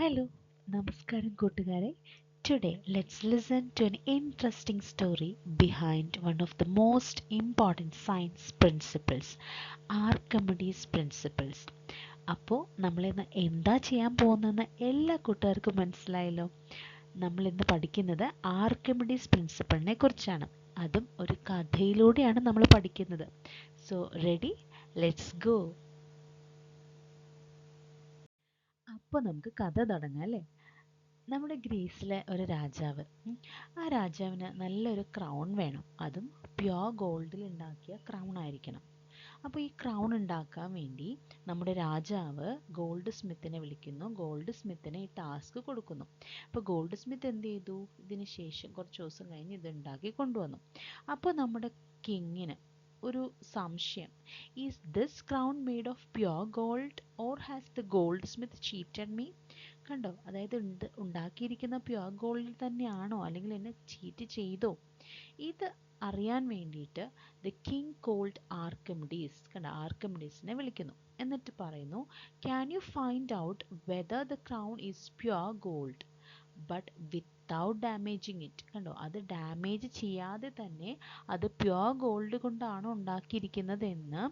Hello, Namaskaram കൂട്ടുകാരെ. Today, let's listen to an interesting story behind one of the most important science principles, Archimedes principles. അപ്പോൾ നമ്മളിന്ന് എന്താ ചെയ്യാൻ പോകുന്നതെന്ന് എല്ലാ കൂട്ടുകാർക്കും മനസ്സിലായല്ലോ. നമ്മളിന്ന് പഠിക്കുന്നത് ആർക്കിമിഡീസ് പ്രിൻസിപ്പിളിനെ കുറിച്ചാണ്. അതും ഒരു കഥയിലൂടെയാണ് നമ്മൾ പഠിക്കുന്നത്. So ready, let's go. അപ്പോൾ നമുക്ക് കഥ തുടങ്ങാം അല്ലേ? നമ്മുടെ ഗ്രീസിലെ ഒരു രാജാവ്, ആ രാജാവിന് നല്ലൊരു ക്രൗൺ വേണം. അതും പ്യോർ ഗോൾഡിൽ ഉണ്ടാക്കിയ ക്രൗൺ ആയിരിക്കണം. അപ്പോൾ ഈ ക്രൗൺ ഉണ്ടാക്കാൻ വേണ്ടി നമ്മുടെ രാജാവ് ഗോൾഡ് സ്മിത്തിനെ വിളിക്കുന്നു. ഗോൾഡ് സ്മിത്തിന് ഈ ടാസ്ക് കൊടുക്കുന്നു. അപ്പോൾ ഗോൾഡ് സ്മിത്ത് എന്ത് ചെയ്തു? ഇതിന് ശേഷം കുറച്ച് ദിവസം കഴിഞ്ഞ് ഇത് ഉണ്ടാക്കി കൊണ്ടുവന്നു. അപ്പോൾ നമ്മുടെ കിങ്ങിന് ഒരു സംശയം, is this crown made of pure gold or has the gold Smith cheated me? കണ്ടോ, അതായത് ഉണ്ടാക്കിയിരിക്കുന്ന പ്യോർ ഗോൾഡിൽ തന്നെയാണോ, അല്ലെങ്കിൽ എന്നെ ചീറ്റ് ചെയ്തോ? ഇത് അറിയാൻ വേണ്ടിയിട്ട് ദ കിങ് കോൾഡ് ആർക്കിമിഡീസ്. കണ്ടോ, ആർക്കിമിഡീസിനെ വിളിക്കുന്നു. എന്നിട്ട് പറയുന്നു, can you find out whether the crown is pure gold but without damaging it? കണ്ടോ, അത് ഡാമേജ് ചെയ്യാതെ തന്നെ അത് പ്യോർ ഗോൾഡ് കൊണ്ടാണോ ഉണ്ടാക്കിയിരിക്കുന്നത് എന്ന്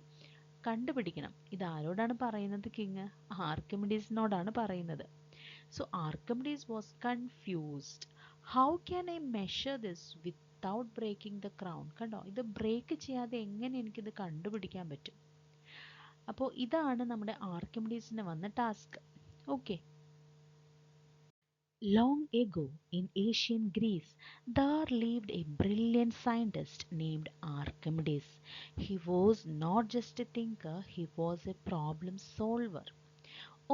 കണ്ടുപിടിക്കണം. ഇത് ആരോടാണ് പറയുന്നത്? കിങ് ആർക്കിമിഡീസിനോടാണ് പറയുന്നത്. So Archimedes was confused. How can I measure this without breaking the crown? കണ്ടോ, ഇത് ബ്രേക്ക് ചെയ്യാതെ എങ്ങനെ എനിക്കിത് കണ്ടുപിടിക്കാൻ പറ്റും? അപ്പോൾ ഇതാണ് നമ്മുടെ ആർക്കിമിഡീസിന് വന്ന task. Okay. Long ago in ancient Greece, there lived a brilliant scientist named Archimedes. He was not just a thinker, he was a problem solver.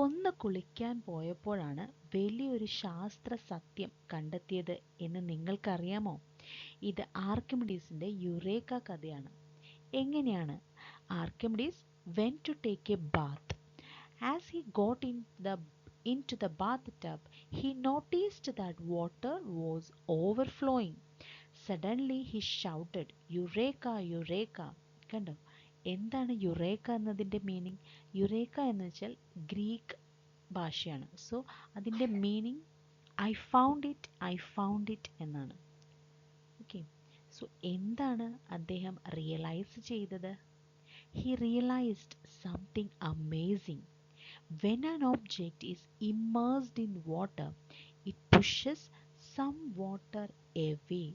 ഒന്ന് കുളിക്കാൻ പോയപ്പോഴാണ് വലിയൊരു ശാസ്ത്ര സത്യം കണ്ടെത്തിയത് എന്ന് നിങ്ങൾക്കറിയാമോ? ഇത് ആർക്കിമിഡീസിന്റെ യുറേക്ക കഥയാണ്. എങ്ങനെയാണ്? Archimedes went to take a bath. As he got into the bathtub, he noticed that water was overflowing. Suddenly he shouted, "Eureka, Eureka!" കണ്ടോ, എന്താണ് യുറേക്ക എന്നതിൻ്റെ മീനിങ്? യുറേക്ക എന്ന് വെച്ചാൽ ഗ്രീക്ക് ഭാഷയാണ്. സോ അതിൻ്റെ മീനിങ് ഐ ഫൗണ്ട് ഇറ്റ് എന്നാണ്. Okay. So എന്താണ് അദ്ദേഹം റിയലൈസ് ചെയ്തത്? He realized something amazing. When an object is immersed in water, it pushes some water away.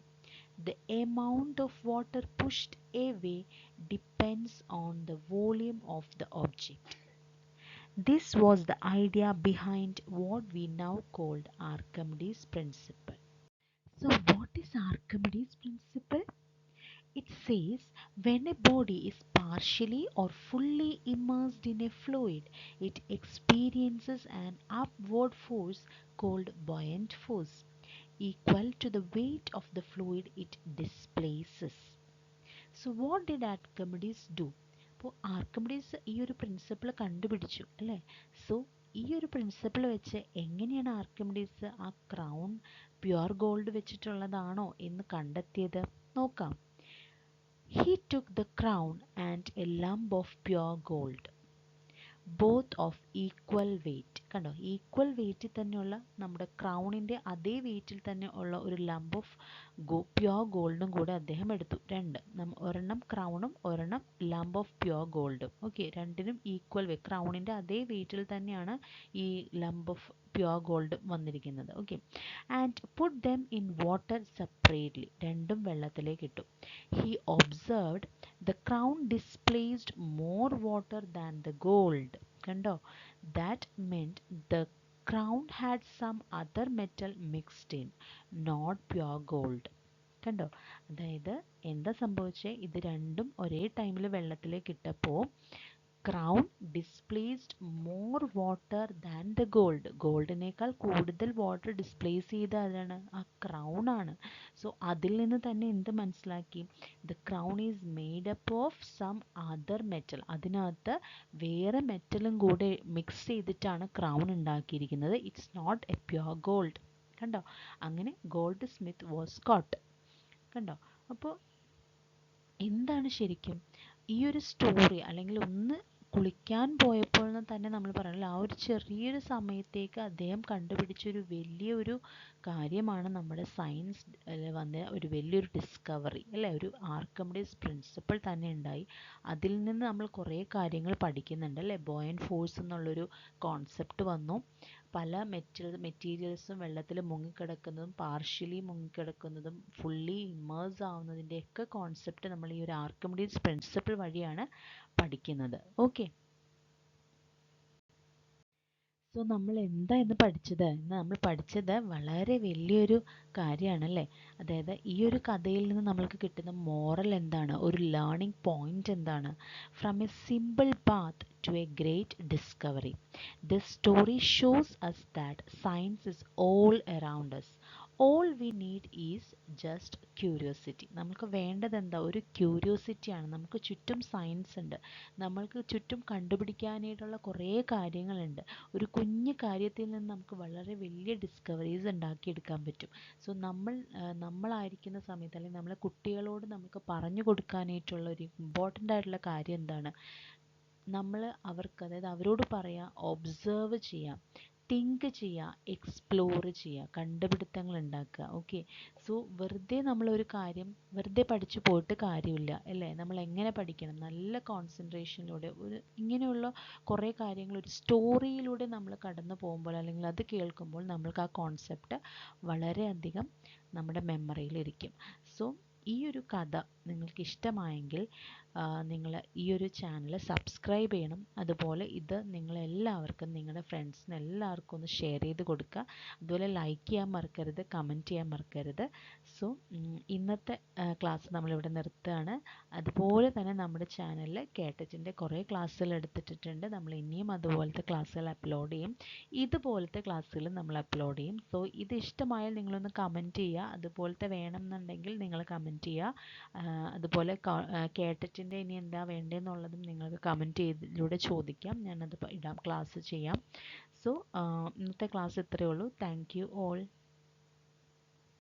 The amount of water pushed away depends on the volume of the object. This was the idea behind what we now called Archimedes' principle. So what is Archimedes' principle? It says when a body is partially or fully immersed in a fluid, it experiences an upward force called buoyant force, equal to the weight of the fluid it displaces. So what did Archimedes do? അപ്പോൾ Archimedes ഈ ഒരു principle കണ്ടുപിടിച്ചു അല്ലേ? So ഈ ഒരു principle വെച്ച് എങ്ങനെയാണ് Archimedes ആ ക്രൗൺ പ്യുവർ ഗോൾഡ് വെച്ചിട്ടുള്ളതാണോ എന്ന് കണ്ടെത്തിയത്? നോക്കാം. He took the crown and a lump of pure gold, both of equal weight. കണ്ടോ, ഈക്വൽ വെയിറ്റിൽ തന്നെയുള്ള നമ്മുടെ ക്രൗണിൻ്റെ അതേ വെയിറ്റിൽ തന്നെ ഉള്ള ഒരു ലംബ് ഓഫ് പ്യുവർ ഗോൾഡും കൂടെ അദ്ദേഹം എടുത്തു. ഒരെണ്ണം ക്രൗണും ഒരെണ്ണം ലംബ് ഓഫ് പ്യുവർ ഗോൾഡും. ഓക്കെ, രണ്ടിനും ഈക്വൽ വെയിറ്റ്, ക്രൗണിൻ്റെ അതേ വെയിറ്റിൽ തന്നെയാണ് ഈ ലംബ് ഓഫ് പ്യുവർ ഗോൾഡ് വന്നിരിക്കുന്നത്. Okay, and put them in water separately. രണ്ടും വെള്ളത്തിലേക്ക് ഇട്ടു. He observed the crown displaced more water than the gold. കണ്ടോ, that meant the crown had some other metal mixed in, not pure gold. കണ്ടോ, അതായത് എന്താ സംഭവിച്ചേ? ഇത് രണ്ടും ഒരേ ടൈമിൽ വെള്ളത്തിലേക്ക് ഇട്ടപ്പോൾ crown displaced more water than the gold. ഗോൾഡിനേക്കാൾ കൂടുതൽ വാട്ടർ ഡിസ്പ്ലേസ് ചെയ്ത ആരാണ്? ആ ക്രൗൺ ആണ്. സോ അതിൽ നിന്ന് തന്നെ എന്ത് മനസ്സിലാക്കി? The crown is made up of some other metal. അതിനകത്ത് വേറെ മെറ്റലും കൂടെ മിക്സ് ചെയ്തിട്ടാണ് ക്രൗൺ ഉണ്ടാക്കിയിരിക്കുന്നത്. It's not a pure gold. കണ്ടോ, അങ്ങനെ ഗോൾഡ് സ്മിത്ത് വാസ് കോട്ട്. കണ്ടോ, അപ്പോൾ എന്താണ് ശരിക്കും ഈ ഒരു സ്റ്റോറി, അല്ലെങ്കിൽ ഒന്ന് കുളിക്കാൻ പോയപ്പോൾ തന്നെ നമ്മൾ പറയണല്ലോ, ആ ഒരു ചെറിയൊരു സമയത്തേക്ക് അദ്ദേഹം കണ്ടുപിടിച്ചൊരു വലിയൊരു കാര്യമാണ് നമ്മുടെ സയൻസ് വന്ന ഒരു വലിയൊരു ഡിസ്കവറി അല്ലേ. ഒരു ആർക്കിമിഡീസ് പ്രിൻസിപ്പിൾ തന്നെ ഉണ്ടായി. അതിൽ നിന്ന് നമ്മൾ കുറേ കാര്യങ്ങൾ പഠിക്കുന്നുണ്ട് അല്ലേ. ബോയൻറ്റ് ഫോഴ്സ് എന്നുള്ളൊരു കോൺസെപ്റ്റ് വന്നു. പല മെറ്റീരിയൽസും വെള്ളത്തിൽ മുങ്ങിക്കിടക്കുന്നതും പാർഷ്യലി മുങ്ങിക്കിടക്കുന്നതും ഫുള്ളി ഇമ്മേഴ്സ് ആവുന്നതിൻ്റെയൊക്കെ കോൺസെപ്റ്റ് നമ്മൾ ഈ ഒരു ആർക്കിമിഡീസ് പ്രിൻസിപ്പിൾ വഴിയാണ് പഠിക്കുന്നത്. ഓക്കെ, സോ നമ്മൾ എന്താ ഇന്ന് പഠിച്ചത്? ഇന്ന് നമ്മൾ പഠിച്ചത് വളരെ വലിയൊരു കാര്യമാണല്ലേ. അതായത് ഈ ഒരു കഥയിൽ നിന്ന് നമ്മൾക്ക് കിട്ടുന്ന മോറൽ എന്താണ്, ഒരു ലേണിംഗ് പോയിന്റ് എന്താണ്? From a simple path to a great discovery, this story shows us that science is all around us. All we need is just curiosity. നമുക്ക് വേണ്ടത് എന്താ? ഒരു ക്യൂരിയോസിറ്റിയാണ്. നമുക്ക് ചുറ്റും സയൻസ് ഉണ്ട്, നമ്മൾക്ക് ചുറ്റും കണ്ടുപിടിക്കാനായിട്ടുള്ള കുറേ കാര്യങ്ങളുണ്ട്. ഒരു കുഞ്ഞു കാര്യത്തിൽ നിന്ന് നമുക്ക് വളരെ വലിയ ഡിസ്കവറീസ് ഉണ്ടാക്കിയെടുക്കാൻ പറ്റും. സോ നമ്മളായിരിക്കുന്ന സമയത്ത്, അല്ലെങ്കിൽ നമ്മളെ കുട്ടികളോട് നമുക്ക് പറഞ്ഞു കൊടുക്കാനായിട്ടുള്ള ഒരു ഇമ്പോർട്ടൻ്റ് ആയിട്ടുള്ള കാര്യം എന്താണ്? നമ്മൾ അവർക്ക്, അതായത് അവരോട് പറയാം, ഒബ്സർവ് ചെയ്യാം, തിങ്ക് ചെയ്യുക, എക്സ്പ്ലോർ ചെയ്യുക, കണ്ടുപിടുത്തങ്ങൾ ഉണ്ടാക്കുക. ഓക്കെ, സോ വെറുതെ നമ്മളൊരു കാര്യം വെറുതെ പഠിച്ചു പോയിട്ട് കാര്യമില്ല അല്ലേ. നമ്മൾ എങ്ങനെ പഠിക്കണം? നല്ല കോൺസെൻട്രേഷനിലൂടെ ഇങ്ങനെയുള്ള കുറേ കാര്യങ്ങൾ ഒരു സ്റ്റോറിയിലൂടെ നമ്മൾ കടന്നു പോകുമ്പോൾ, അല്ലെങ്കിൽ അത് കേൾക്കുമ്പോൾ നമ്മൾക്ക് ആ കോൺസെപ്റ്റ് വളരെയധികം നമ്മുടെ മെമ്മറിയിലിരിക്കും. സോ ഈ ഒരു കഥ നിങ്ങൾക്ക് ഇഷ്ടമായെങ്കിൽ നിങ്ങൾ ഈ ഒരു ചാനൽ സബ്സ്ക്രൈബ് ചെയ്യണം. അതുപോലെ ഇത് നിങ്ങളെല്ലാവർക്കും, നിങ്ങളുടെ ഫ്രണ്ട്സിന് എല്ലാവർക്കും ഒന്ന് ഷെയർ ചെയ്ത് കൊടുക്കുക. അതുപോലെ ലൈക്ക് ചെയ്യാൻ മറക്കരുത്, കമൻറ്റ് ചെയ്യാൻ മറക്കരുത്. സോ ഇന്നത്തെ ക്ലാസ് നമ്മളിവിടെ നിർത്തുകയാണ്. അതുപോലെ തന്നെ നമ്മുടെ ചാനലിൽ കേട്ടറ്റിൻ്റെ കുറേ ക്ലാസ്സുകൾ എടുത്തിട്ടുണ്ട്. നമ്മൾ ഇനിയും അതുപോലത്തെ ക്ലാസ്സുകൾ അപ്ലോഡ് ചെയ്യും. ഇതുപോലത്തെ ക്ലാസ്സുകൾ നമ്മൾ അപ്ലോഡ് ചെയ്യും. സോ ഇത് ഇഷ്ടമായാൽ നിങ്ങളൊന്ന് കമൻറ്റ് ചെയ്യുക. അതുപോലത്തെ വേണം എന്നുണ്ടെങ്കിൽ നിങ്ങൾ കമൻറ്റ് ചെയ്യുക. അതുപോലെ കേട്ടറ്റിൻ്റെ ഇനി എന്താ വേണ്ടതെന്നുള്ളതും നിങ്ങൾക്ക് കമൻറ്റ് ചെയ്തിലൂടെ ചോദിക്കാം. ഞാനത് ഇടാം, ക്ലാസ് ചെയ്യാം. സോ ഇന്നത്തെ ക്ലാസ് ഇത്രയേ ഉള്ളൂ. Thank you all.